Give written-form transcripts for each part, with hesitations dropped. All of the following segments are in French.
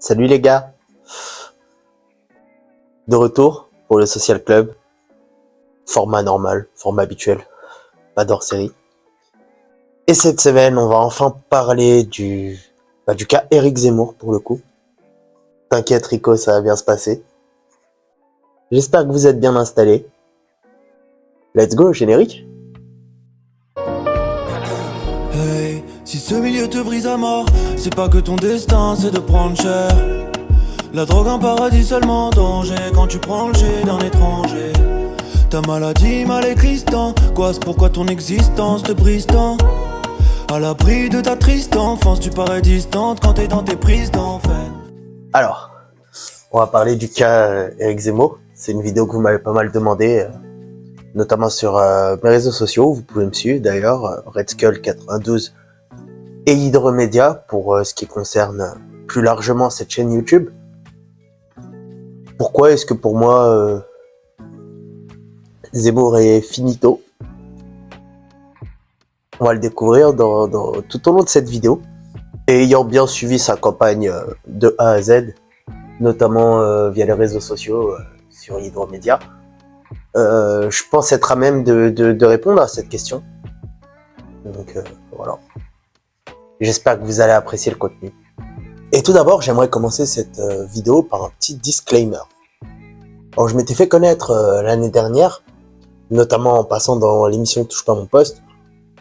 Salut les gars, de retour pour le Social Club, format normal, format habituel, pas d'hors série. Et cette semaine, on va enfin parler du cas Éric Zemmour pour le coup. T'inquiète Rico, ça va bien se passer. J'espère que vous êtes bien installés. Let's go, générique. Hey, si ce milieu te brise à mort, c'est pas que ton destin, c'est de prendre cher. La drogue un paradis seulement danger quand tu prends le jet d'un étranger. Ta maladie mal existant, quoi c'est pourquoi ton existence te brise tant. À l'abri de ta triste enfance, tu parais distante quand t'es dans tes prises d'enfer. Alors, on va parler du cas Éric Zemmour. C'est une vidéo que vous m'avez pas mal demandé, notamment sur mes réseaux sociaux. Vous pouvez me suivre d'ailleurs, RedSkull92 et Hydromedia pour ce qui concerne plus largement cette chaîne YouTube. Pourquoi est-ce que pour moi Zemmour est finito? On va le découvrir tout au long de cette vidéo. Et ayant bien suivi sa campagne de A à Z, notamment via les réseaux sociaux sur Hydromedia, je pense être à même de répondre à cette question. Donc voilà. J'espère que vous allez apprécier le contenu. Et tout d'abord, j'aimerais commencer cette vidéo par un petit disclaimer. Alors, je m'étais fait connaître l'année dernière, notamment en passant dans l'émission Touche pas mon poste,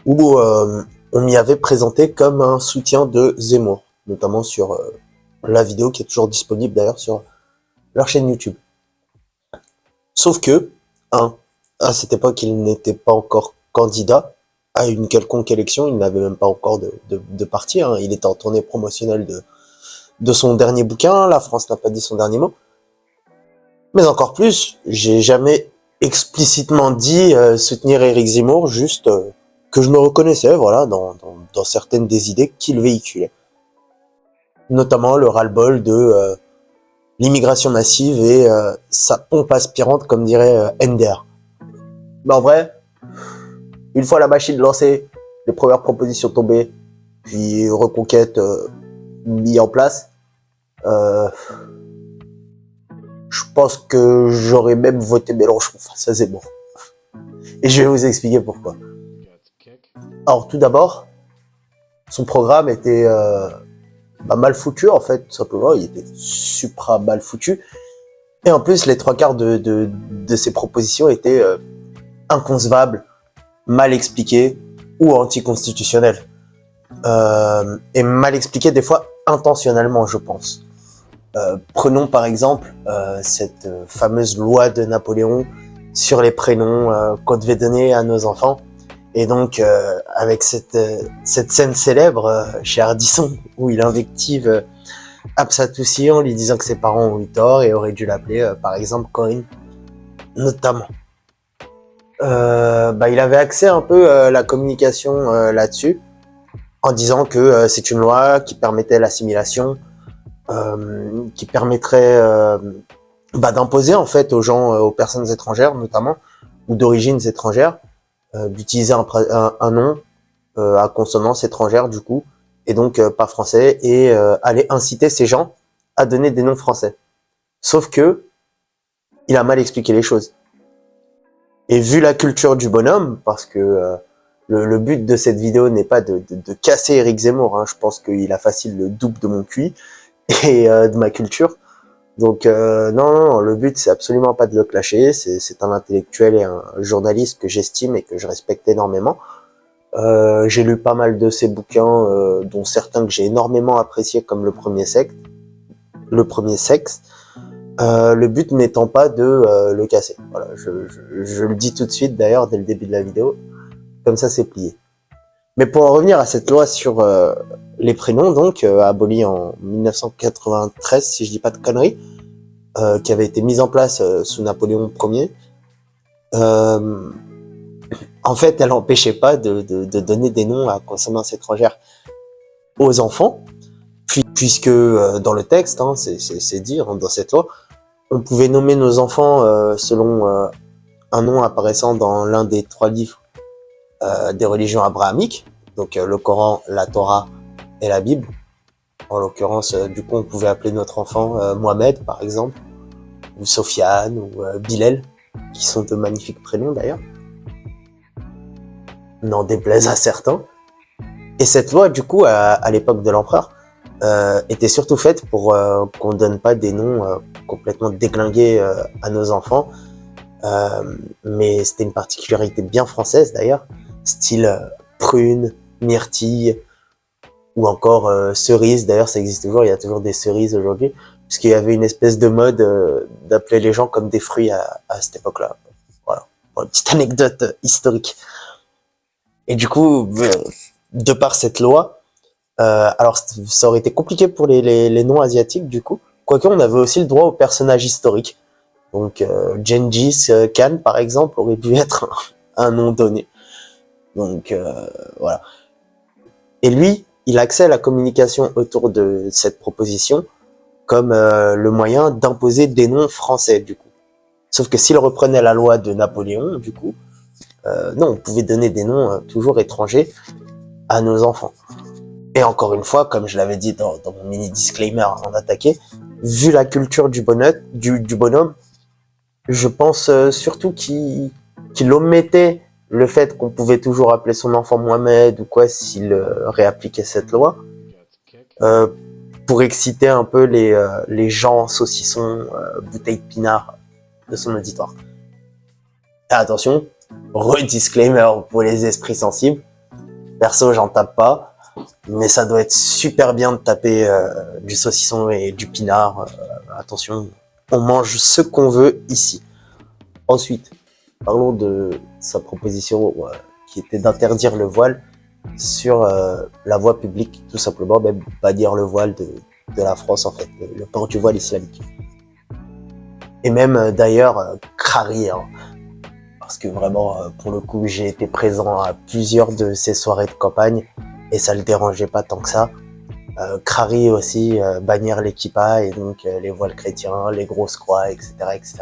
où on m'y avait présenté comme un soutien de Zemmour, notamment sur la vidéo qui est toujours disponible d'ailleurs sur leur chaîne YouTube. Sauf que, à cette époque, il n'était pas encore candidat à une quelconque élection, il n'avait même pas encore de parti, hein. Il était en tournée promotionnelle de son dernier bouquin, La France n'a pas dit son dernier mot. Mais encore plus, j'ai jamais explicitement dit soutenir Éric Zemmour, juste que je me reconnaissais, voilà, dans certaines des idées qu'il véhiculait. Notamment le ras-le-bol de l'immigration massive et sa pompe aspirante, comme dirait NDR. Mais en vrai, une fois la machine lancée, les premières propositions tombées, puis reconquête mis en place, je pense que j'aurais même voté Mélenchon face à Zemmour. Et je vais vous expliquer pourquoi. Alors tout d'abord, son programme était mal foutu en fait, tout simplement. Il était supra mal foutu. Et en plus, les trois quarts de ses propositions étaient inconcevables, mal expliquées ou anticonstitutionnelles. Et mal expliquées des fois intentionnellement, je pense. Prenons par exemple cette fameuse loi de Napoléon sur les prénoms qu'on devait donner à nos enfants. Et donc avec cette scène célèbre chez Ardisson où il invective Absatoussi en lui disant que ses parents ont eu tort et auraient dû l'appeler par exemple Corinne, notamment. Il avait axé un peu la communication là-dessus en disant que c'est une loi qui permettait l'assimilation, qui permettrait d'imposer en fait aux gens, aux personnes étrangères notamment, ou d'origines étrangères, d'utiliser un nom à consonance étrangère du coup, et donc pas français, et aller inciter ces gens à donner des noms français. Sauf que il a mal expliqué les choses. Et vu la culture du bonhomme, parce que le but de cette vidéo n'est pas de casser Éric Zemmour, hein, je pense qu'il a facile le double de mon QI et de ma culture. Donc non, le but c'est absolument pas de le clasher, c'est un intellectuel et un journaliste que j'estime et que je respecte énormément. J'ai lu pas mal de ses bouquins, dont certains que j'ai énormément appréciés comme Le Premier Sexe. Le but n'étant pas de le casser. Voilà, je le dis tout de suite d'ailleurs dès le début de la vidéo, comme ça c'est plié. Mais pour en revenir à cette loi sur les prénoms, donc abolie en 1993, si je dis pas de conneries, qui avait été mise en place sous Napoléon Ier, en fait, elle n'empêchait pas de donner des noms à consonance étrangère aux enfants, puisque dans le texte, hein, c'est dit hein, dans cette loi, on pouvait nommer nos enfants selon un nom apparaissant dans l'un des 3 livres des religions abrahamiques, donc le Coran, la Torah et la Bible. En l'occurrence, du coup, on pouvait appeler notre enfant Mohamed, par exemple, ou Sofiane, ou Bilal, qui sont de magnifiques prénoms d'ailleurs. N'en déplaise à certains. Et cette loi, du coup, à l'époque de l'empereur, était surtout faite pour qu'on donne pas des noms complètement déglingués à nos enfants. Mais c'était une particularité bien française d'ailleurs, style prune, myrtille, ou encore cerise. D'ailleurs, ça existe toujours, il y a toujours des cerises aujourd'hui, puisqu'il y avait une espèce de mode d'appeler les gens comme des fruits à cette époque-là. Voilà, pour une petite anecdote historique. Et du coup, de par cette loi, alors ça aurait été compliqué pour les noms asiatiques du coup, quoique on avait aussi le droit aux personnages historiques. Donc Gengis Khan par exemple aurait pu être un nom donné. Donc voilà. Et lui, il a accès à la communication autour de cette proposition comme le moyen d'imposer des noms français du coup. Sauf que s'il reprenait la loi de Napoléon du coup, non, on pouvait donner des noms toujours étrangers à nos enfants. Et encore une fois, comme je l'avais dit dans mon mini disclaimer avant d'attaquer, vu la culture du bonhomme, je pense surtout qu'il omettait le fait qu'on pouvait toujours appeler son enfant Mohamed ou quoi s'il réappliquait cette loi, pour exciter un peu les gens saucissons, bouteilles de pinard de son auditoire. Et attention, disclaimer pour les esprits sensibles, perso j'en tape pas, mais ça doit être super bien de taper du saucisson et du pinard. Attention, on mange ce qu'on veut ici. Ensuite, parlons de sa proposition qui était d'interdire le voile sur la voie publique, tout simplement, même pas dire le voile de la France en fait, le port du voile islamique. Et même d'ailleurs, Krari, hein, parce que vraiment, pour le coup, j'ai été présent à plusieurs de ces soirées de campagne, et ça le dérangeait pas tant que ça. Krari aussi, bannir les kippas, et donc les voiles chrétiens, les grosses croix, etc., etc.,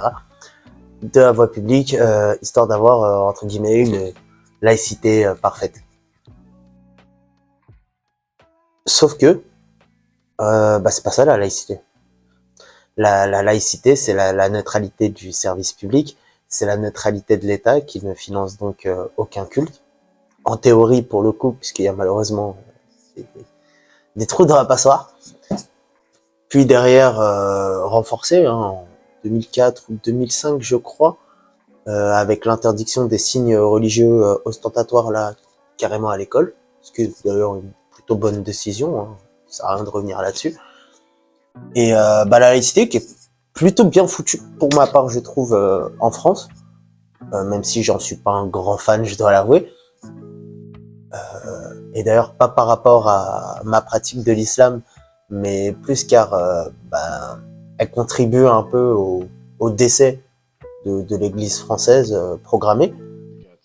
de la voie publique, histoire d'avoir, entre guillemets, une laïcité parfaite. Sauf que, c'est pas ça la laïcité. La laïcité, c'est la neutralité du service public, c'est la neutralité de l'État qui ne finance donc aucun culte. En théorie, pour le coup, puisqu'il y a malheureusement des trous dans la passoire. Puis derrière, renforcé, en 2004 ou 2005, je crois, avec l'interdiction des signes religieux ostentatoires là, carrément à l'école, ce qui est d'ailleurs une plutôt bonne décision, hein, ça sert à rien de revenir là-dessus. Et la laïcité qui est plutôt bien foutue pour ma part, je trouve, en France, même si j'en suis pas un grand fan, je dois l'avouer. Et d'ailleurs pas par rapport à ma pratique de l'islam, mais plus car elle contribue un peu au décès de l'Église française programmée.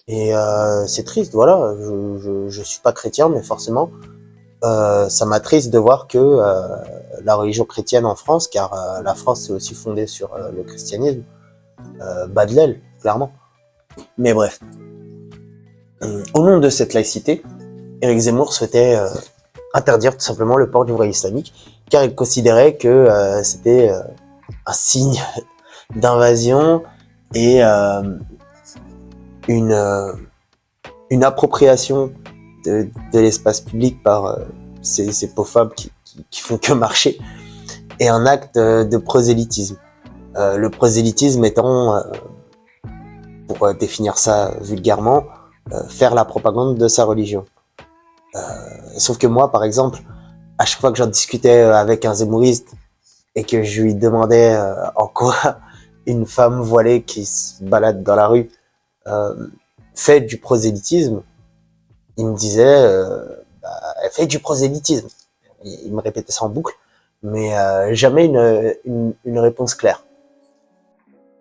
Et c'est triste, voilà. Je suis pas chrétien, mais forcément, ça m'attriste de voir que la religion chrétienne en France, car la France est aussi fondée sur le christianisme, bat de l'aile, clairement. Mais bref. Au nom de cette laïcité, Éric Zemmour souhaitait interdire tout simplement le port du voile islamique, car il considérait que c'était un signe d'invasion et une appropriation de l'espace public par ces pauvres femmes qui font que marcher, et un acte de prosélytisme. Le prosélytisme étant, pour définir ça vulgairement, faire la propagande de sa religion. Sauf que moi, par exemple, à chaque fois que j'en discutais avec un zémouriste et que je lui demandais en quoi une femme voilée qui se balade dans la rue fait du prosélytisme, il me disait elle fait du prosélytisme. Il me répétait ça en boucle, mais jamais une réponse claire.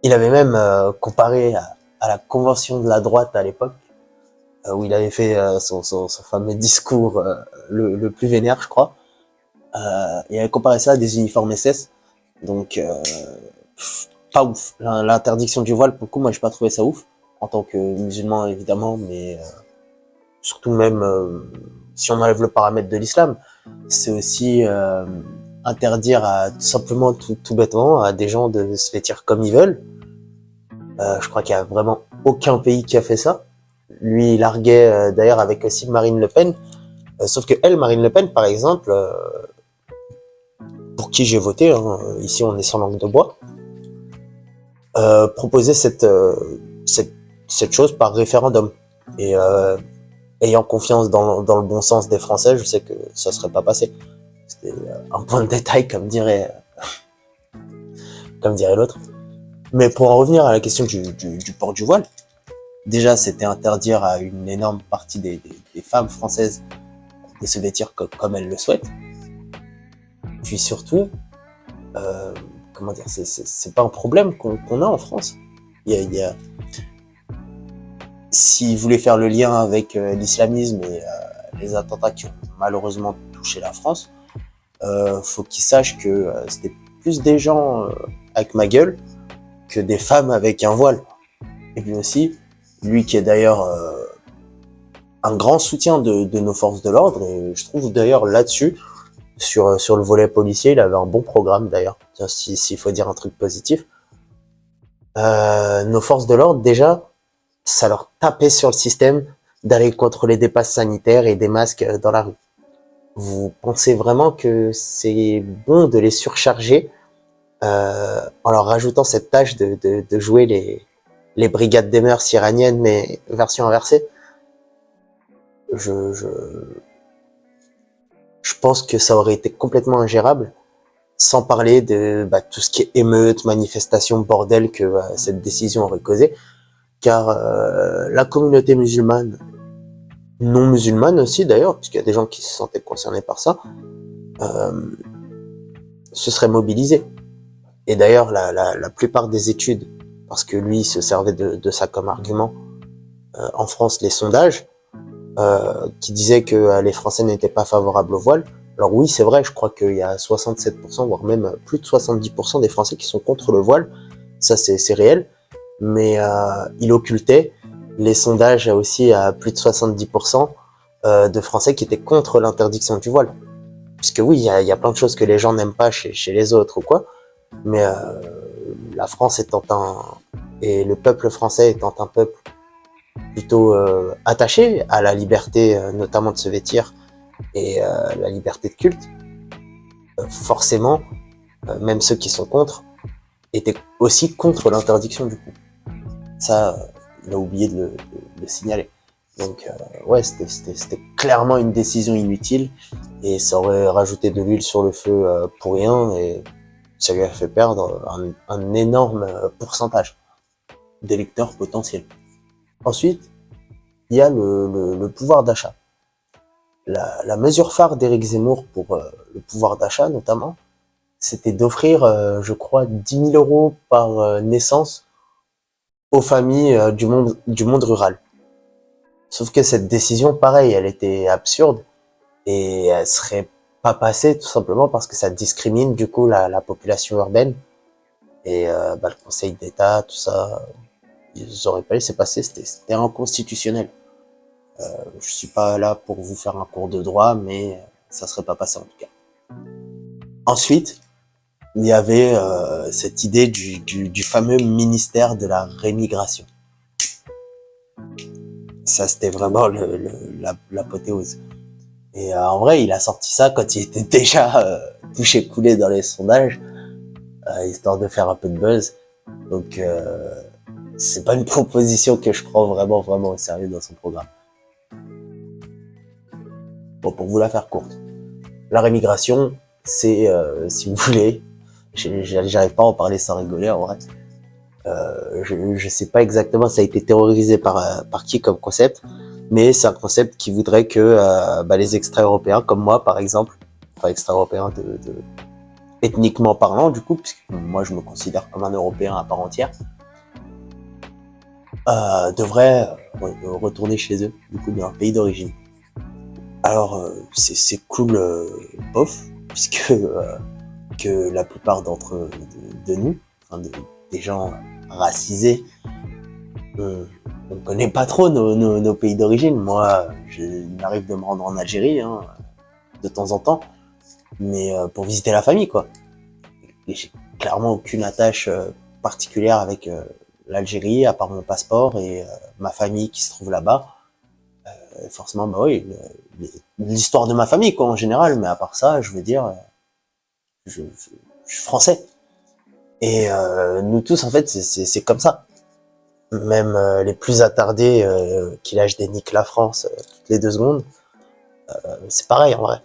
Il avait même comparé à la convention de la droite à l'époque, où il avait fait son fameux discours le plus vénère, je crois. Il avait comparé ça à des uniformes SS, donc pas ouf. L'interdiction du voile, pour le coup, moi j'ai pas trouvé ça ouf, en tant que musulman évidemment, mais surtout même si on enlève le paramètre de l'islam, c'est aussi interdire tout simplement, tout bêtement, à des gens de se vêtir comme ils veulent. Je crois qu'il y a vraiment aucun pays qui a fait ça. Lui, il larguait d'ailleurs avec aussi Marine Le Pen. Sauf que elle, Marine Le Pen, par exemple, pour qui j'ai voté, hein, ici on est sans langue de bois, proposait cette chose par référendum. Et ayant confiance dans le bon sens des Français, je sais que ça serait pas passé. C'était un point de détail, comme dirait l'autre. Mais pour en revenir à la question du port du voile, déjà c'était interdire à une énorme partie des femmes françaises de se vêtir comme elles le souhaitent. Puis surtout, comment dire, c'est pas un problème qu'on a en France. Il y a s'ils voulaient faire le lien avec l'islamisme et les attentats qui ont malheureusement touché la France, faut qu'ils sachent que c'était plus des gens avec ma gueule que des femmes avec un voile. Et puis aussi, lui qui est d'ailleurs un grand soutien de nos forces de l'ordre, et je trouve d'ailleurs là-dessus, sur le volet policier, il avait un bon programme d'ailleurs, s'il faut dire un truc positif. Nos forces de l'ordre, déjà, ça leur tapait sur le système d'aller contrôler des passes sanitaires et des masques dans la rue. Vous pensez vraiment que c'est bon de les surcharger en leur rajoutant cette tâche de jouer les brigades des mœurs iraniennes, mais version inversée? Je pense que ça aurait été complètement ingérable, sans parler de tout ce qui est émeute, manifestation, bordel que cette décision aurait causé. Car la communauté musulmane, non musulmane aussi d'ailleurs, puisqu'il y a des gens qui se sentaient concernés par ça, se seraient mobilisés. Et d'ailleurs, la plupart des études, parce que lui se servait de ça comme argument, en France, les sondages, qui disaient que les Français n'étaient pas favorables au voile. Alors oui, c'est vrai, je crois qu'il y a 67%, voire même plus de 70% des Français qui sont contre le voile. Ça, c'est réel. Mais il occultait les sondages aussi à plus de 70% de Français qui étaient contre l'interdiction du voile. Puisque oui, il y a plein de choses que les gens n'aiment pas chez les autres ou quoi, mais la France et le peuple français étant un peuple plutôt attaché à la liberté, notamment de se vêtir, et la liberté de culte, forcément, même ceux qui sont contre, étaient aussi contre l'interdiction du coup. Ça, il a oublié de le signaler. Donc ouais, c'était clairement une décision inutile, et ça aurait rajouté de l'huile sur le feu pour rien, et ça lui a fait perdre un énorme pourcentage d'électeurs potentiels. Ensuite, il y a le pouvoir d'achat. La mesure phare d'Éric Zemmour pour le pouvoir d'achat notamment, c'était d'offrir, je crois, 10 000 € par naissance aux familles du monde rural. Sauf que cette décision, pareil, elle était absurde, et elle serait pas passée tout simplement parce que ça discrimine du coup la population urbaine, et le Conseil d'État, tout ça, ils auraient pas laissé passer, c'était inconstitutionnel. Je suis pas là pour vous faire un cours de droit, mais ça serait pas passé en tout cas. Ensuite, il y avait cette idée du fameux ministère de la rémigration. Ça, c'était vraiment l'apothéose. Et en vrai, il a sorti ça quand il était déjà touché coulé dans les sondages, histoire de faire un peu de buzz. Donc, c'est pas une proposition que je prends vraiment au sérieux dans son programme. Bon, pour vous la faire courte, la rémigration, c'est, si vous voulez, j'arrive pas à en parler sans rigoler en vrai. Je sais pas exactement ça a été théorisé par qui comme concept, mais c'est un concept qui voudrait que les extra-européens comme moi par exemple, enfin extra-européens ethniquement parlant du coup, puisque moi je me considère comme un Européen à part entière, devraient retourner chez eux, du coup dans leur pays d'origine. Alors c'est cool, bof, puisque que la plupart d'entre de nous, enfin des gens racisés, on connaît pas trop nos pays d'origine. Moi, il m'arrive de me rendre en Algérie, hein, de temps en temps, mais pour visiter la famille, quoi. Et j'ai clairement aucune attache particulière avec l'Algérie, à part mon passeport et ma famille qui se trouve là-bas. Forcément, bah oui, l'histoire de ma famille, quoi, en général, mais à part ça, je veux dire, je suis français. Et nous tous, en fait, c'est comme ça. Même les plus attardés qui lâchent des niques la France toutes les 2 secondes, c'est pareil en vrai.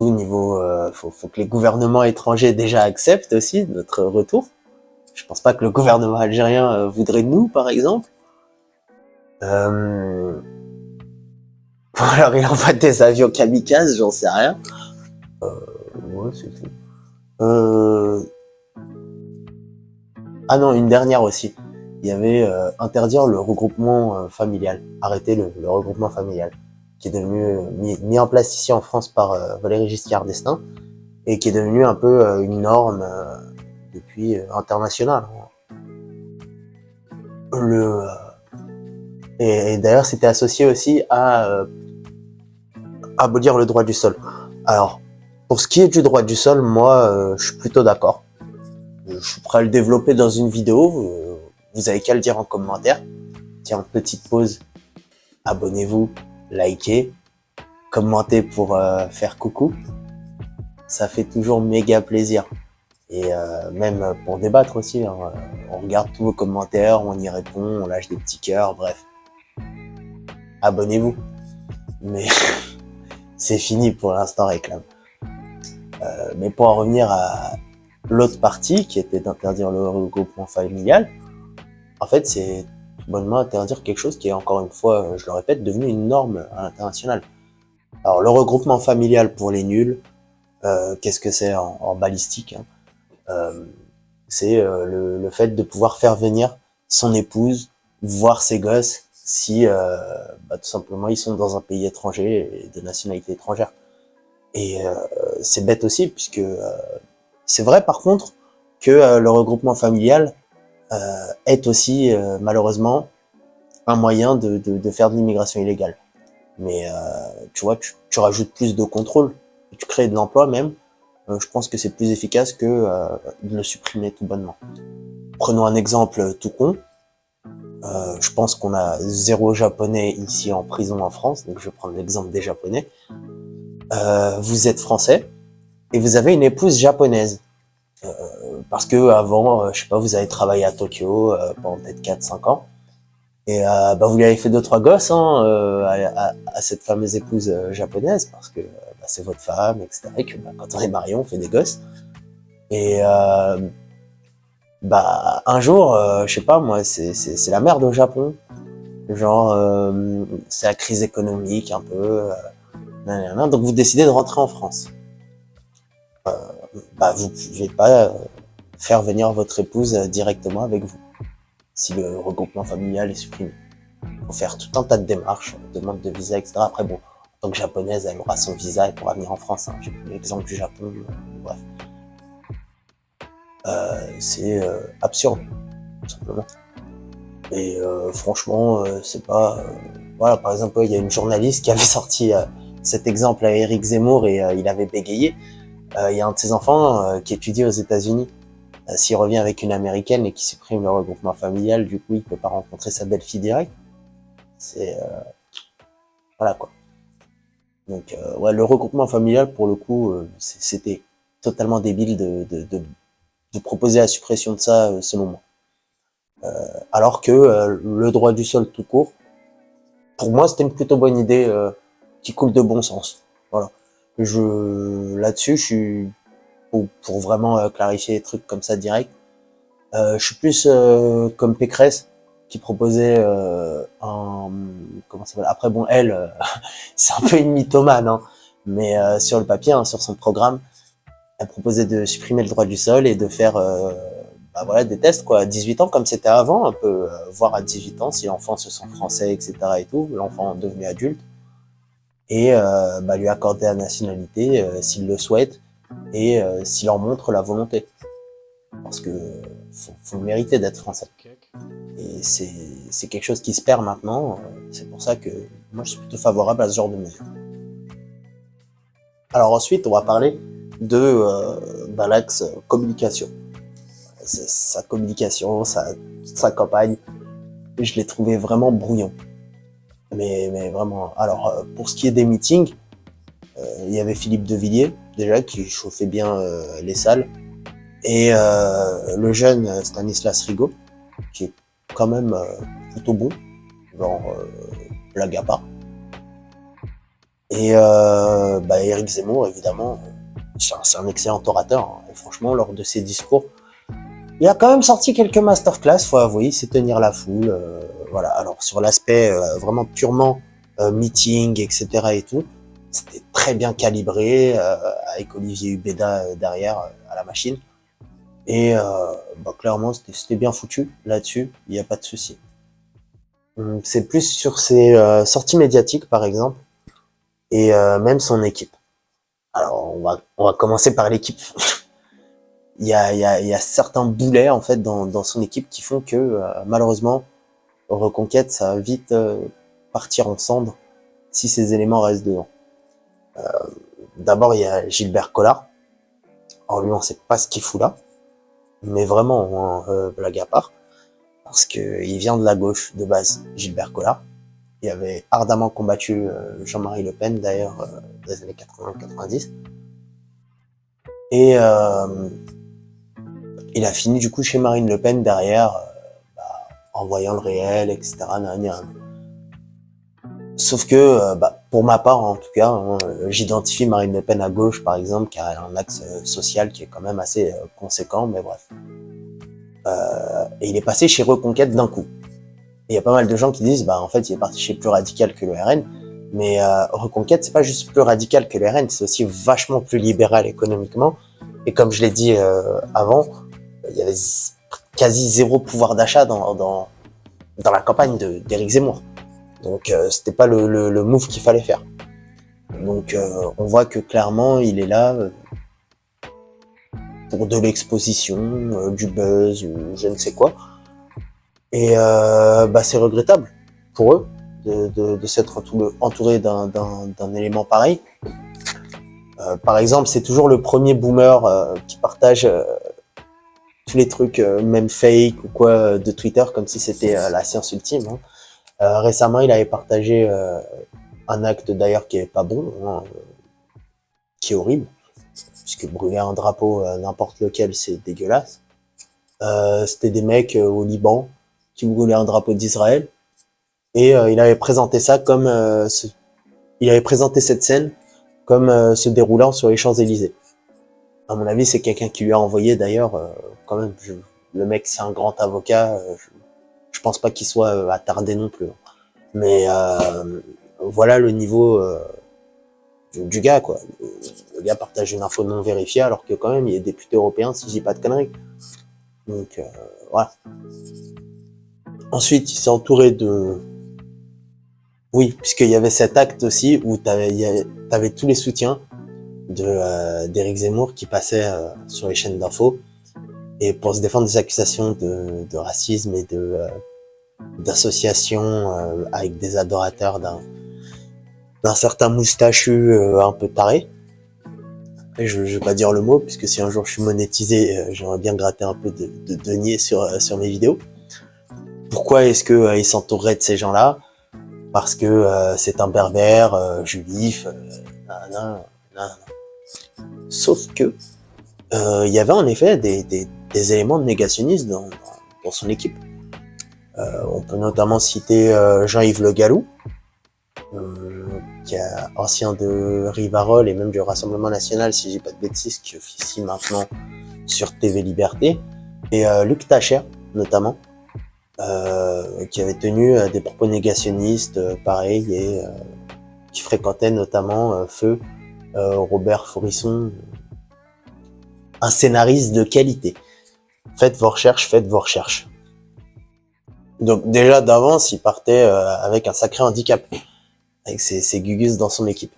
Au niveau, faut que les gouvernements étrangers déjà acceptent aussi notre retour. Je pense pas que le gouvernement algérien voudrait de nous, par exemple. Alors il envoie des avions kamikazes, j'en sais rien. Ouais, c'est tout. Ah non, une dernière aussi. Il y avait interdire le regroupement familial, arrêter le regroupement familial, qui est devenu mis en place ici en France par Valéry Giscard d'Estaing, et qui est devenu un peu une norme depuis internationale. Et d'ailleurs, c'était associé aussi à abolir le droit du sol. Alors, pour ce qui est du droit du sol, moi, je suis plutôt d'accord. Je suis prêt à le développer dans une vidéo. Vous avez qu'à le dire en commentaire. Tiens, petite pause. Abonnez-vous, likez, commentez pour faire coucou. Ça fait toujours méga plaisir. Et même pour débattre aussi. Hein. On regarde tous vos commentaires, on y répond, on lâche des petits cœurs, bref. Abonnez-vous. Mais c'est fini pour l'instant réclame. Mais pour en revenir à l'autre partie, qui était d'interdire le regroupement familial, en fait, c'est tout bonnement interdire quelque chose qui est, encore une fois, je le répète, devenu une norme à l'international. Alors, le regroupement familial pour les nuls, qu'est-ce que c'est en balistique, hein, c'est le fait de pouvoir faire venir son épouse, voir ses gosses, si tout simplement ils sont dans un pays étranger et de nationalité étrangère. Et c'est bête aussi, puisque c'est vrai par contre que le regroupement familial est aussi malheureusement un moyen de faire de l'immigration illégale. Mais tu vois, tu rajoutes plus de contrôle, tu crées de l'emploi même. Je pense que c'est plus efficace que de le supprimer tout bonnement. Prenons un exemple tout con. Je pense qu'on a 0 japonais ici en prison en France, donc je vais prendre l'exemple des japonais. Vous êtes français et vous avez une épouse japonaise. Parce que avant, je sais pas, vous avez travaillé à Tokyo pendant peut-être 4-5 ans. Et vous lui avez fait 2-3 gosses à cette fameuse épouse japonaise, parce que c'est votre femme, etc. Et que quand on est marié, on fait des gosses. Et un jour, je sais pas moi, c'est la merde au Japon. Genre, c'est la crise économique un peu. Donc vous décidez de rentrer en France. Vous pouvez pas faire venir votre épouse directement avec vous, si le regroupement familial est supprimé. Il faut faire tout un tas de démarches, demande de visa, etc. Après bon, en tant que japonaise, elle aura son visa, elle pourra venir en France. Hein. J'ai pris l'exemple du Japon, bref. C'est absurde, tout simplement. Et franchement, c'est pas... voilà, par exemple, il y a une journaliste qui avait sorti cet exemple à Éric Zemmour et il avait bégayé. Il y a un de ses enfants qui étudie aux États-Unis. S'il revient avec une américaine et qui supprime le regroupement familial, du coup, il peut pas rencontrer sa belle-fille direct. C'est voilà quoi. Donc ouais, le regroupement familial, pour le coup, c'était totalement débile de proposer la suppression de ça, selon moi. Alors que le droit du sol tout court, pour moi, c'était une plutôt bonne idée qui coule de bon sens. Voilà. Là-dessus, je suis pour vraiment clarifier les trucs comme ça direct. Je suis plus comme Pécresse qui proposait comment ça s'appelle. Après bon, elle, c'est un peu une mythomane, hein, mais sur le papier, hein, sur son programme, elle proposait de supprimer le droit du sol et de faire des tests quoi, à 18 ans comme c'était avant, un peu voir à 18 ans si l'enfant se sent français, etc. et tout, l'enfant devenu adulte, et lui accorder la nationalité s'il le souhaite et s'il en montre la volonté, parce que faut mériter d'être français. Et c'est quelque chose qui se perd maintenant. C'est pour ça que moi je suis plutôt favorable à ce genre de mesures. Alors ensuite, on va parler de l'axe communication. Sa communication, sa campagne, je l'ai trouvé vraiment brouillon. Mais vraiment. Alors, pour ce qui est des meetings, il y avait Philippe Devilliers, déjà, qui chauffait bien les salles. Et le jeune Stanislas Rigaud, qui est quand même plutôt bon, genre blague à part. Et Éric Zemmour, évidemment, c'est un excellent orateur. Hein. Et franchement, lors de ses discours, il a quand même sorti quelques masterclass, faut avouer, c'est tenir la foule. Voilà. Alors sur l'aspect vraiment purement meeting, etc. et tout, c'était très bien calibré avec Olivier Hubeda derrière à la machine. Et clairement, c'était bien foutu là-dessus. Il n'y a pas de souci. C'est plus sur ses sorties médiatiques, par exemple, et même son équipe. Alors on va commencer par l'équipe. Il y a certains boulets en fait dans son équipe qui font que malheureusement Reconquête ça va vite partir en cendres si ces éléments restent dedans. D'abord il y a Gilbert Collard. Alors lui on sait pas ce qu'il fout là, mais vraiment blague à part, parce que il vient de la gauche de base, Gilbert Collard. Il avait ardemment combattu Jean-Marie Le Pen d'ailleurs dans les années 80-90. Et il a fini du coup chez Marine Le Pen derrière, en voyant le réel, etc. Sauf que, pour ma part en tout cas, j'identifie Marine Le Pen à gauche par exemple, qui a un axe social qui est quand même assez conséquent, mais bref. Et il est passé chez Reconquête d'un coup. Et il y a pas mal de gens qui disent, en fait, il est parti chez Plus Radical que le RN, mais Reconquête, c'est pas juste plus radical que le RN, c'est aussi vachement plus libéral économiquement. Et comme je l'ai dit avant, il y avait quasi zéro pouvoir d'achat dans la campagne d'Éric Zemmour. Donc c'était pas le move qu'il fallait faire. Donc on voit que clairement il est là pour de l'exposition, du buzz, ou je ne sais quoi. Et c'est regrettable pour eux de s'être entouré d'un élément pareil. Par exemple, c'est toujours le premier boomer qui partage tous les trucs, même fake ou quoi, de Twitter, comme si c'était la science ultime. Hein. Récemment, il avait partagé un acte d'ailleurs qui est pas bon, hein, qui est horrible, puisque brûler un drapeau n'importe lequel, c'est dégueulasse. C'était des mecs au Liban qui brûlaient un drapeau d'Israël, et il avait présenté ça comme il avait présenté cette scène comme se déroulant sur les Champs-Élysées. À mon avis, c'est quelqu'un qui lui a envoyé d'ailleurs, quand même, le mec c'est un grand avocat, je pense pas qu'il soit attardé non plus. Mais voilà le niveau du gars, quoi. Le gars partage une info non vérifiée alors que quand même il est député européen, si je dis pas de conneries. Donc voilà. Ensuite, il s'est entouré de... Oui, puisqu'il y avait cet acte aussi où t'avais tous les soutiens d'Éric Zemmour qui passaient sur les chaînes d'infos et pour se défendre des accusations de racisme et d'association avec des adorateurs d'un certain moustachu un peu taré. Et je vais pas dire le mot, puisque si un jour je suis monétisé, j'aimerais bien gratter un peu de deniers sur mes vidéos. Pourquoi est-ce que il s'entourerait de ces gens-là? Parce que c'est un berbère, juif, Sauf que il y avait en effet des éléments de négationnisme dans son équipe. On peut notamment citer Jean-Yves Le Gallou, qui est ancien de Rivarol et même du Rassemblement National, si je dis pas de bêtises, qui officie maintenant sur TV Liberté, et Luc Tacher, notamment, qui avait tenu des propos négationnistes, pareil, et qui fréquentait notamment Feu, Robert Faurisson, un scénariste de qualité. Faites vos recherches. Donc déjà d'avance, il partait avec un sacré handicap, avec ses gugus dans son équipe.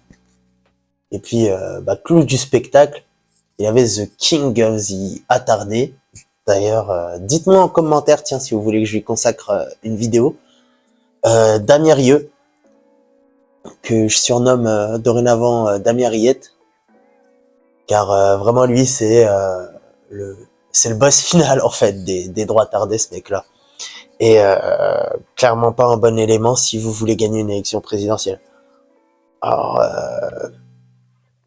Et puis, clou du spectacle, il y avait The King of the Attardé. D'ailleurs, dites-moi en commentaire, tiens, si vous voulez que je lui consacre une vidéo. Damien Rieu, que je surnomme dorénavant Damien Riette, car vraiment lui c'est le boss final en fait des droitardais, ce mec-là. Et clairement pas un bon élément si vous voulez gagner une élection présidentielle. Alors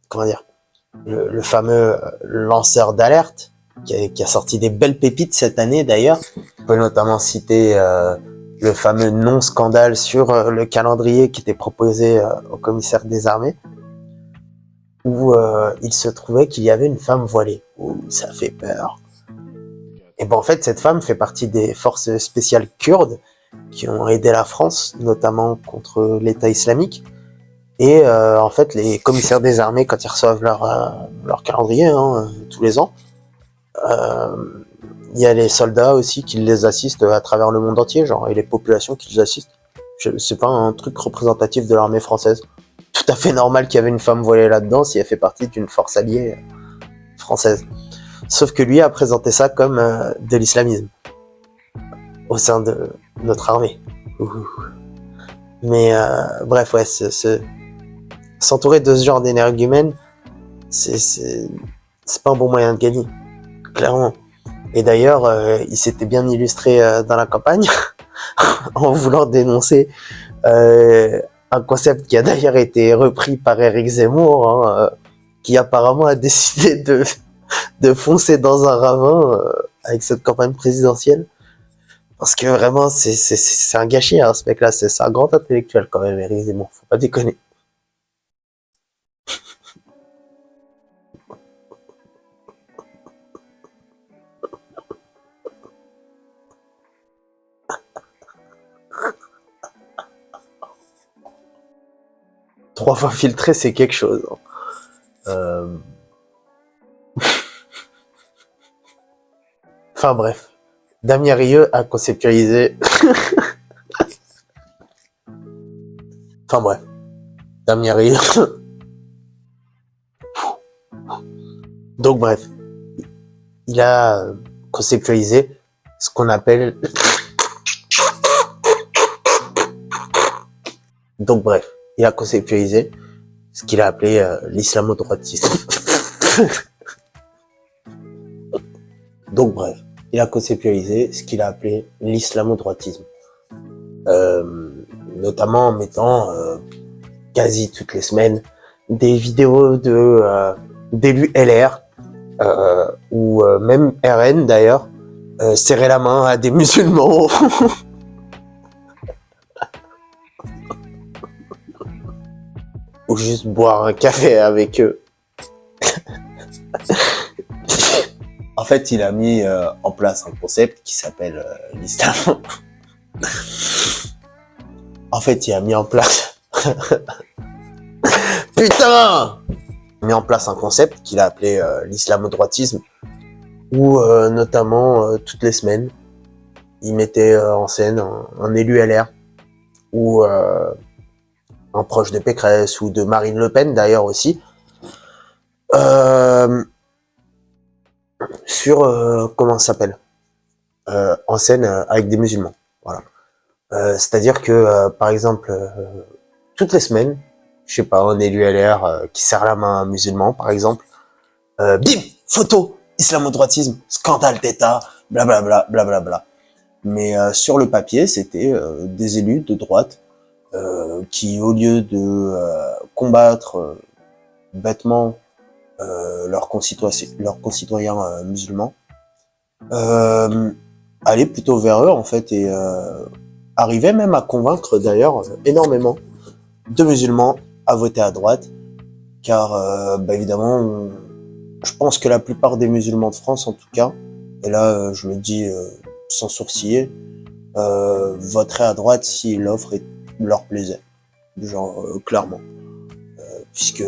comment dire, le fameux lanceur d'alerte qui a sorti des belles pépites cette année d'ailleurs. On peut notamment citer le fameux non-scandale sur le calendrier qui était proposé au commissaire des armées, où il se trouvait qu'il y avait une femme voilée. Ouh, ça fait peur. Et ben en fait, cette femme fait partie des forces spéciales kurdes qui ont aidé la France, notamment contre l'État islamique. Et en fait, les commissaires des armées, quand ils reçoivent leur calendrier tous les ans, il y a les soldats aussi qui les assistent à travers le monde entier, genre, et les populations qui les assistent. C'est pas un truc représentatif de l'armée française. Tout à fait normal qu'il y avait une femme voilée là-dedans si elle fait partie d'une force alliée française. Sauf que lui a présenté ça comme de l'islamisme au sein de notre armée. Mais bref, ouais, s'entourer de ce genre d'énergumènes, c'est pas un bon moyen de gagner, clairement. Et d'ailleurs, il s'était bien illustré dans la campagne en voulant dénoncer un concept qui a d'ailleurs été repris par Éric Zemmour, qui apparemment a décidé de foncer dans un ravin avec cette campagne présidentielle. Parce que vraiment, c'est un gâchis, ce mec-là. C'est un grand intellectuel quand même, Éric Zemmour. Faut pas déconner. Trois fois filtré, c'est quelque chose. Enfin bref. Damien Rieu a conceptualisé... Enfin bref. Damien Rieu... Donc bref. Il a conceptualisé ce qu'on appelle... Donc bref. Il a conceptualisé ce qu'il a appelé l'islamo-droitisme. Donc bref, il a conceptualisé ce qu'il a appelé l'islamo-droitisme. Notamment en mettant quasi toutes les semaines des vidéos d'élus LR ou même RN d'ailleurs serrer la main à des musulmans. Ou juste boire un café avec eux. En fait, il a mis en place un concept qui s'appelle l'islam. En fait, il a mis en place... Putain! Il a mis en place un concept qu'il a appelé l'islamo-droitisme, où notamment toutes les semaines, il mettait en scène un élu LR, ou un proche de Pécresse ou de Marine Le Pen d'ailleurs aussi, sur comment ça s'appelle, en scène avec des musulmans. Voilà. C'est-à-dire que par exemple toutes les semaines, je sais pas, un élu LR qui serre la main à un musulman par exemple, bim, photo, islamo-droitisme, scandale d'État, blablabla, blablabla. Mais sur le papier, c'était des élus de droite qui, au lieu de combattre bêtement leurs concitoyens musulmans, allaient plutôt vers eux en fait et arrivaient même à convaincre d'ailleurs énormément de musulmans à voter à droite, car évidemment, je pense que la plupart des musulmans de France en tout cas, et là je le dis sans sourciller, voteraient à droite si l'offre leur plaisait, genre clairement, puisque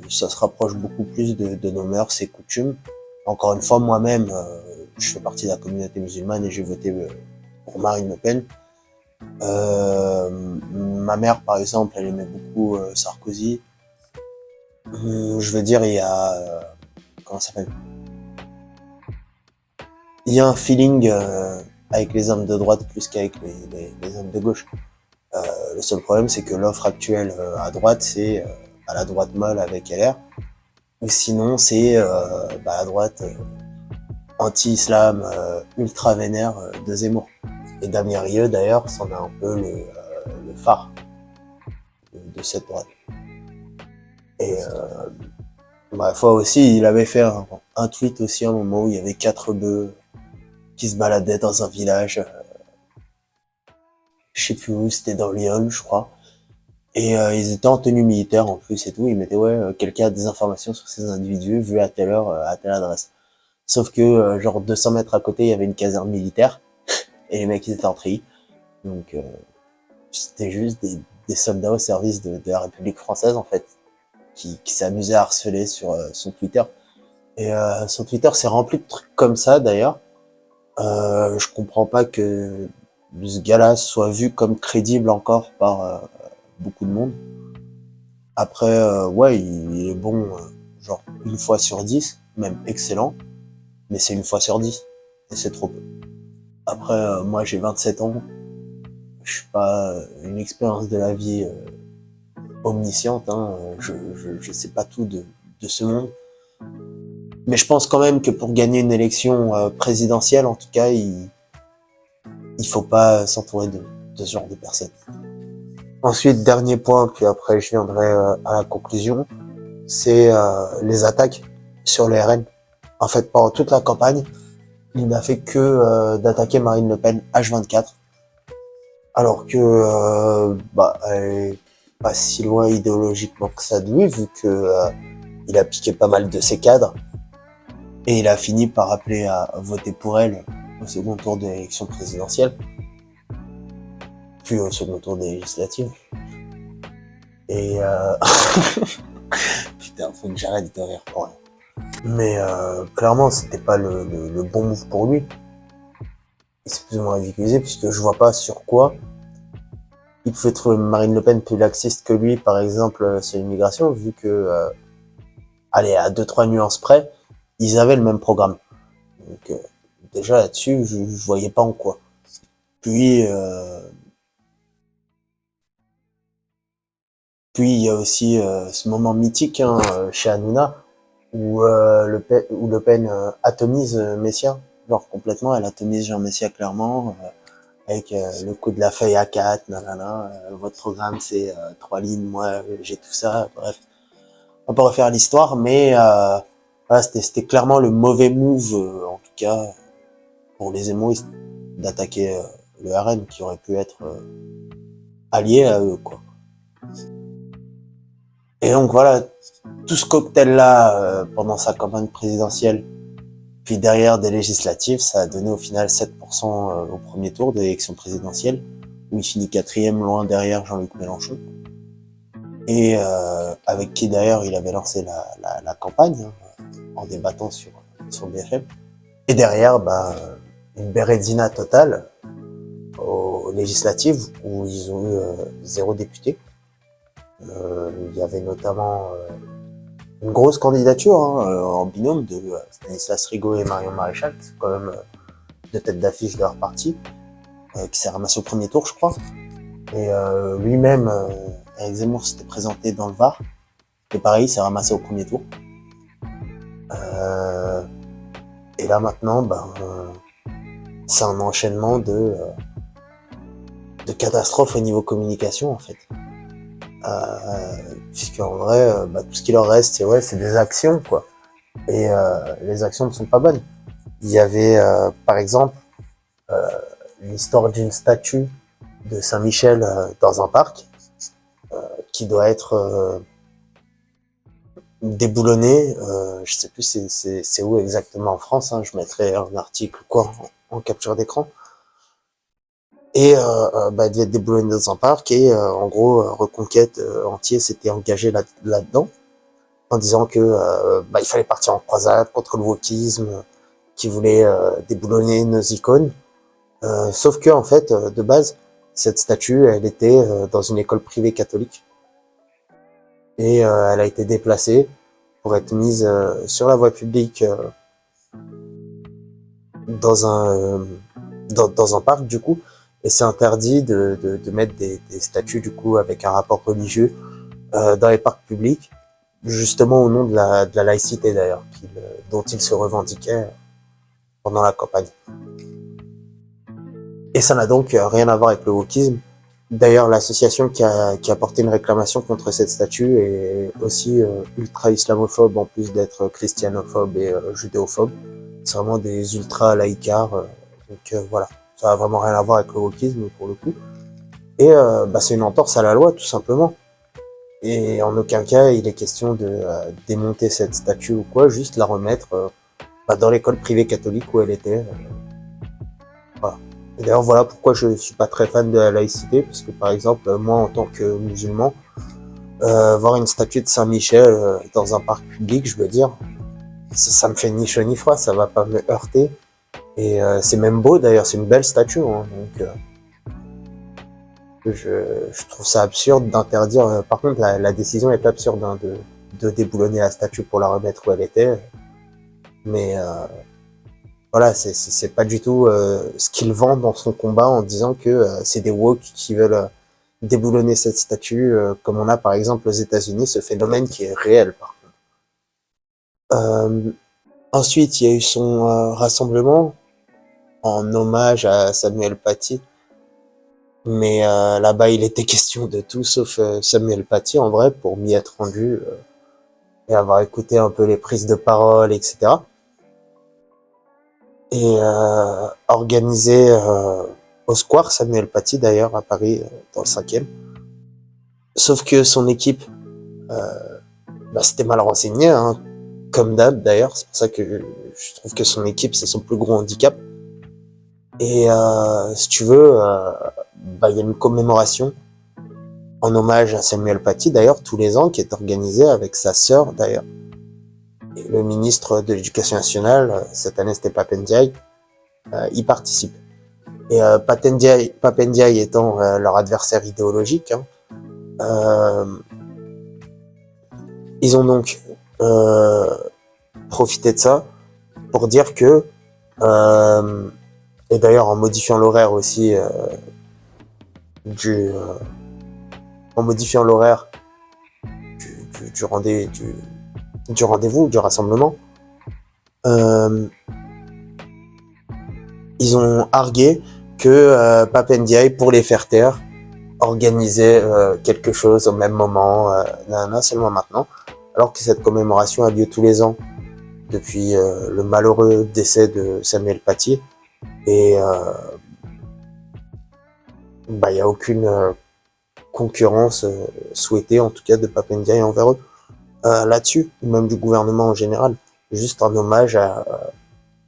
ça se rapproche beaucoup plus de nos mœurs et coutumes. Encore une fois, moi-même, je fais partie de la communauté musulmane et j'ai voté pour Marine Le Pen. Ma mère, par exemple, elle aimait beaucoup Sarkozy. Je veux dire, il y a... comment ça s'appelle ? Il y a un feeling avec les hommes de droite plus qu'avec les hommes de gauche. Le seul problème, c'est que l'offre actuelle à droite, c'est à la droite molle avec LR, ou sinon c'est à droite anti-islam ultra vénère de Zemmour. Et Damien Rieu d'ailleurs c'en est un peu le phare de cette droite. Et ma foi aussi, il avait fait un tweet aussi à un moment où il y avait 4 bœufs qui se baladaient dans un village, je sais plus où, c'était dans Lyon, je crois. Et ils étaient en tenue militaire en plus et tout. Ils mettaient quelqu'un a des informations sur ces individus vus à telle heure, à telle adresse. Sauf que genre 200 mètres à côté, il y avait une caserne militaire et les mecs ils étaient en treillis. Donc c'était juste des soldats au service de la République française en fait, qui s'amusaient à harceler sur son Twitter. Et son Twitter s'est rempli de trucs comme ça d'ailleurs. Je comprends pas que ce gars-là soit vu comme crédible encore par beaucoup de monde. Après, il est bon, genre une fois sur 10, même excellent, mais c'est une fois sur 10, et c'est trop peu. Après, moi j'ai 27 ans, je suis pas une expérience de la vie omnisciente, hein, je sais pas tout de ce monde, mais je pense quand même que pour gagner une élection présidentielle, en tout cas, il faut pas s'entourer de ce genre de personnes. Ensuite, dernier point, puis après je viendrai à la conclusion, c'est les attaques sur le RN. En fait, pendant toute la campagne, il n'a fait que d'attaquer Marine Le Pen H24, alors que elle est pas si loin idéologiquement que ça de lui, vu que il a piqué pas mal de ses cadres, et il a fini par appeler à voter pour elle au second tour de l'élection présidentielle, puis au second tour des législatives. Et putain, faut que j'arrête de rire pour rien. Mais clairement, c'était pas le bon move pour lui. Il s'est plus ou moins ridiculisé, puisque je vois pas sur quoi il pouvait trouver Marine Le Pen plus laxiste que lui, par exemple, sur l'immigration, vu que, à 2-3 nuances près, ils avaient le même programme. Donc déjà là-dessus, je voyais pas en quoi. Puis il y a aussi ce moment mythique chez Hanouna, où Le Pen atomise Messia, genre complètement, elle atomise Jean Messia clairement, avec le coup de la feuille A4, nanana, votre programme c'est 3 lignes, moi j'ai tout ça, bref. On va pas refaire l'histoire, mais voilà, c'était clairement le mauvais move, en tout cas, pour les émoistes, d'attaquer le RN, qui aurait pu être allié à eux, quoi. Et donc voilà, tout ce cocktail-là, pendant sa campagne présidentielle, puis derrière des législatives, ça a donné au final 7% au premier tour de l'élection présidentielle, où il finit 4e, loin derrière Jean-Luc Mélenchon. Et avec qui d'ailleurs il avait lancé la campagne, en débattant sur BFM. Et derrière, une bérédina totale aux législatives, où ils ont eu 0 député. Il y avait notamment une grosse candidature en binôme de Stanislas Rigaud et Marion Maréchal, qui sont quand même 2 têtes d'affiche de leur parti, qui s'est ramassé au premier tour, je crois. Et lui-même, Éric Zemmour, s'était présenté dans le Var, et pareil, il s'est ramassé au premier tour. Et là maintenant, c'est un enchaînement de catastrophes au niveau communication, en fait. Puisqu'en vrai, tout ce qui leur reste, c'est des actions, quoi. Et les actions ne sont pas bonnes. Il y avait, par exemple, l'histoire d'une statue de Saint-Michel dans un parc, qui doit être déboulonnée. Je sais plus c'est où exactement en France, hein. Je mettrai un article en capture d'écran. Et elle devait être déboulonnée dans un parc, et en gros Reconquête entier s'était engagé là-dedans, en disant que il fallait partir en croisade contre le wokisme, qui voulait déboulonner nos icônes. Sauf que en fait, de base, cette statue, elle était dans une école privée catholique, et elle a été déplacée pour être mise sur la voie publique dans un parc, du coup. Et c'est interdit de mettre des statues, du coup, avec un rapport religieux dans les parcs publics. justement au nom de la laïcité d'ailleurs, dont il se revendiquait pendant la campagne. Et ça n'a donc rien à voir avec le wokisme. D'ailleurs, l'association qui a porté une réclamation contre cette statue est aussi ultra-islamophobe, en plus d'être christianophobe et judéophobe. C'est vraiment des ultra-laïcards. Voilà, ça a vraiment rien à voir avec le wokisme pour le coup. Et c'est une entorse à la loi, tout simplement. Et en aucun cas, il est question de démonter cette statue ou quoi, juste la remettre dans l'école privée catholique où elle était. Voilà. Et d'ailleurs, voilà pourquoi je suis pas très fan de la laïcité, parce que par exemple, moi en tant que musulman, voir une statue de Saint-Michel dans un parc public, je veux dire, ça me fait ni chaud ni froid, ça va pas me heurter. Et c'est même beau d'ailleurs, c'est une belle statue, hein, donc je trouve ça absurde d'interdire. Par contre, la décision est absurde hein, de déboulonner la statue pour la remettre où elle était, mais voilà, c'est pas du tout ce qu'il vend dans son combat en disant que c'est des woke qui veulent déboulonner cette statue, comme on a par exemple aux États-Unis, ce phénomène qui est réel par contre. Ensuite, il y a eu son rassemblement en hommage à Samuel Paty, mais là-bas il était question de tout sauf Samuel Paty en vrai, pour m'y être rendu et avoir écouté un peu les prises de parole, etc. Et organisé au Square Samuel Paty d'ailleurs à Paris dans le 5e. Sauf que son équipe c'était mal renseigné, hein, comme d'hab d'ailleurs, c'est pour ça que je trouve que son équipe c'est son plus gros handicap. Et si tu veux, il y a une commémoration en hommage à Samuel Paty d'ailleurs tous les ans qui est organisée avec sa sœur d'ailleurs. Et le ministre de l'Éducation nationale, cette année c'était Pape Ndiaye, y participe. Et Pape Ndiaye étant leur adversaire idéologique, ils ont donc profité de ça pour dire que, et d'ailleurs en modifiant l'horaire aussi du rendez-vous, du rassemblement, ils ont argué que Pape Ndiaye, pour les faire taire, organisait quelque chose au même moment, seulement maintenant, alors que cette commémoration a lieu tous les ans depuis le malheureux décès de Samuel Paty, et y a aucune concurrence souhaitée, en tout cas de Pape Ndiaye envers eux là-dessus, ou même du gouvernement en général. Juste un hommage à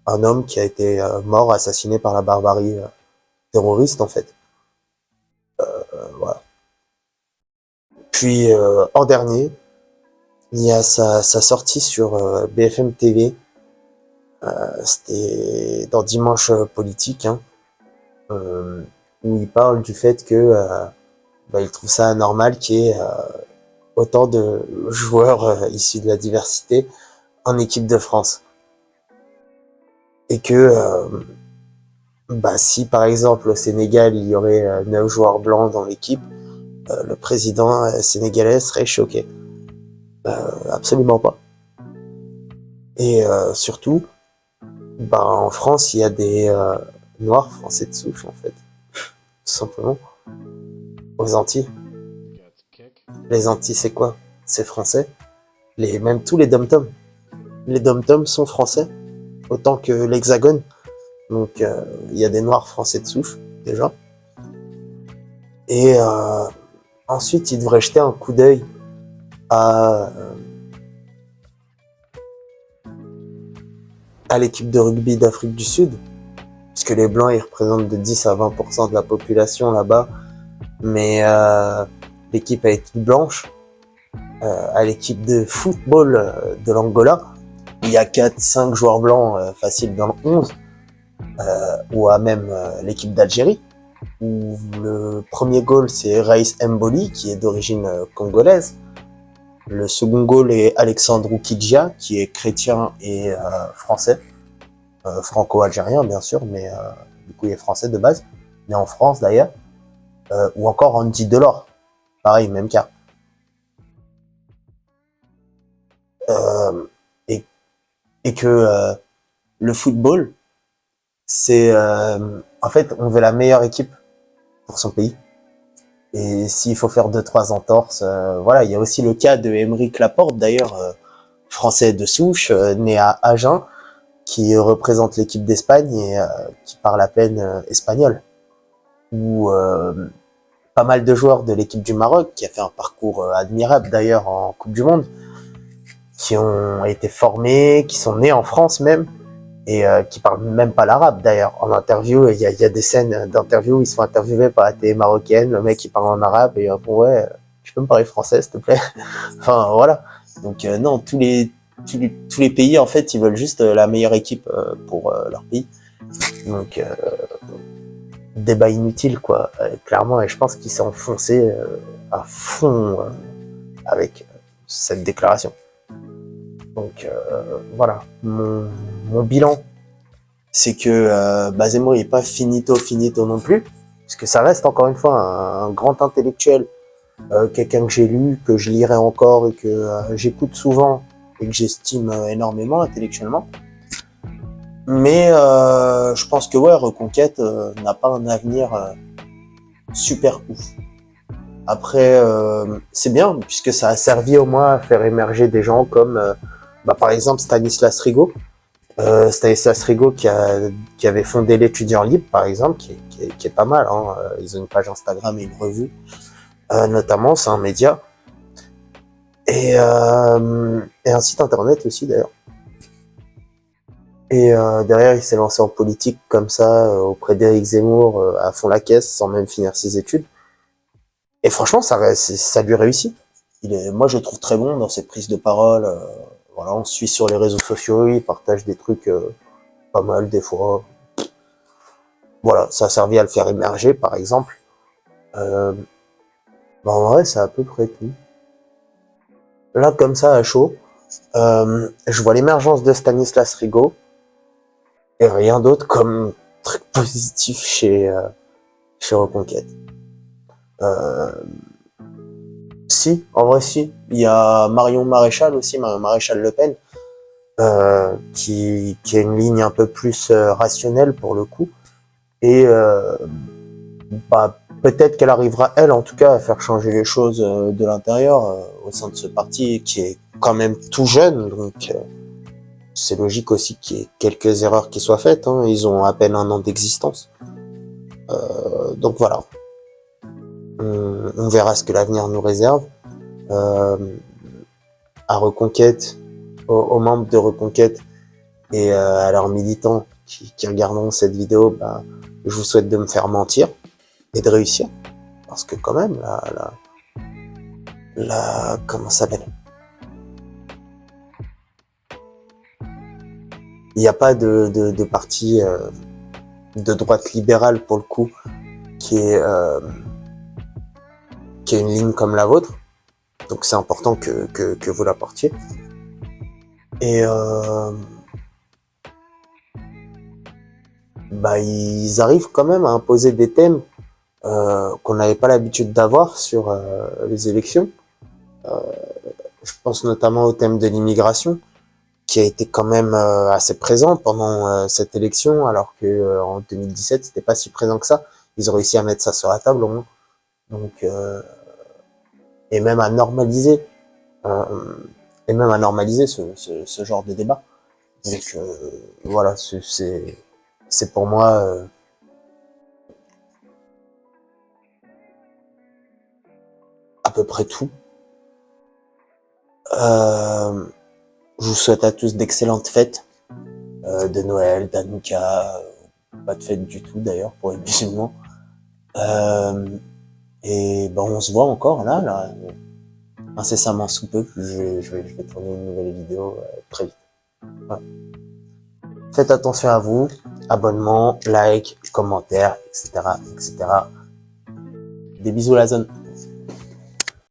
un homme qui a été mort, assassiné par la barbarie terroriste en fait. Voilà. Puis en dernier, il y a sa sortie sur BFM TV. C'était dans Dimanche politique, hein, où il parle du fait que il trouve ça anormal qu'il y ait autant de joueurs issus de la diversité en équipe de France. Et que si par exemple au Sénégal il y aurait 9 joueurs blancs dans l'équipe, le président sénégalais serait choqué. Absolument pas. Et surtout, en France il y a des noirs français de souche en fait, tout simplement. Aux Antilles. Les Antilles c'est quoi? C'est français. Même tous les dom-toms. Les dom-toms sont français, autant que l'Hexagone. Donc il y a des noirs français de souche déjà. Et ensuite il devrait jeter un coup d'œil à l'équipe de rugby d'Afrique du Sud, puisque les blancs ils représentent de 10 à 20% de la population là-bas, mais l'équipe a été blanche. À l'équipe de football de l'Angola, il y a 4-5 joueurs blancs faciles dans le 11, ou à même l'équipe d'Algérie, où le premier goal c'est Raïs Mboli qui est d'origine congolaise. Le second goal est Alexandre Kidja qui est chrétien et français, franco-algérien bien sûr, mais du coup il est français de base, né en France d'ailleurs, ou encore Andy Delors, pareil, même cas. et que le football, c'est en fait, on veut la meilleure équipe pour son pays. Et s'il faut faire 2-3 entorses, voilà. Il y a aussi le cas de Aymeric Laporte, d'ailleurs, français de souche, né à Agen, qui représente l'équipe d'Espagne et qui parle à peine espagnol. Ou pas mal de joueurs de l'équipe du Maroc, qui a fait un parcours admirable d'ailleurs en Coupe du Monde, qui ont été formés, qui sont nés en France même, et qui parlent même pas l'arabe d'ailleurs. En interview, il y a des scènes d'interview où ils se font interviewer par la télé marocaine, le mec il parle en arabe, et bon ouais, tu peux me parler français s'il te plaît. Enfin voilà. Donc non, tous les pays en fait, ils veulent juste la meilleure équipe pour leur pays. Donc débat inutile quoi, clairement, et je pense qu'il s'est enfoncé à fond avec cette déclaration. Donc voilà, mon bilan, c'est que Zemmour il est pas finito non plus, parce que ça reste encore une fois un grand intellectuel, quelqu'un que j'ai lu, que je lirai encore et que j'écoute souvent et que j'estime énormément intellectuellement. Mais je pense que ouais, Reconquête n'a pas un avenir super ouf. Après, c'est bien, puisque ça a servi au moins à faire émerger des gens comme, par exemple, Stanislas Rigaud. Stanislas Rigaud qui avait fondé l'Étudiant Libre, par exemple, qui est pas mal. Hein. Ils ont une page Instagram et une revue, notamment, c'est un média. Et un site internet aussi, d'ailleurs. Et derrière, il s'est lancé en politique comme ça, auprès d'Éric Zemmour, à fond la caisse, sans même finir ses études. Et franchement, ça lui réussit. Moi, je le trouve très bon dans ses prises de parole. Voilà, on se suit sur les réseaux sociaux, il partage des trucs pas mal des fois. Voilà, ça a servi à le faire émerger, par exemple. En vrai, c'est à peu près tout. Là, comme ça, à chaud, je vois l'émergence de Stanislas Rigaud et rien d'autre comme truc positif chez Reconquête. Si, en vrai si. Il y a Marion Maréchal aussi, Marion Maréchal Le Pen, qui a une ligne un peu plus rationnelle pour le coup. Et peut-être qu'elle arrivera, elle en tout cas, à faire changer les choses de l'intérieur au sein de ce parti qui est quand même tout jeune. Donc c'est logique aussi qu'il y ait quelques erreurs qui soient faites. Hein. Ils ont à peine 1 an d'existence. Donc voilà. On verra ce que l'avenir nous réserve. À Reconquête, aux membres de Reconquête et à leurs militants qui regarderont cette vidéo, je vous souhaite de me faire mentir et de réussir. Parce que quand même, comment ça s'appelle ? Il n'y a pas de parti de droite libérale pour le coup qui est une ligne comme la vôtre. Donc c'est important que vous la portiez. Et ils arrivent quand même à imposer des thèmes qu'on n'avait pas l'habitude d'avoir sur les élections. Je pense notamment au thème de l'immigration, qui a été quand même assez présent pendant cette élection, alors que en 2017 c'était pas si présent que ça. Ils ont réussi à mettre ça sur la table au moins. Donc et même à normaliser ce genre de débat. Donc voilà, c'est pour moi à peu près tout. Je vous souhaite à tous d'excellentes fêtes de Noël, d'Hanouka, pas de fête du tout d'ailleurs pour les musulmans. Et on se voit encore là incessamment sous peu. Je vais tourner une nouvelle vidéo très vite. Ouais. Faites attention à vous, abonnement, like, commentaires, etc. Des bisous la zone.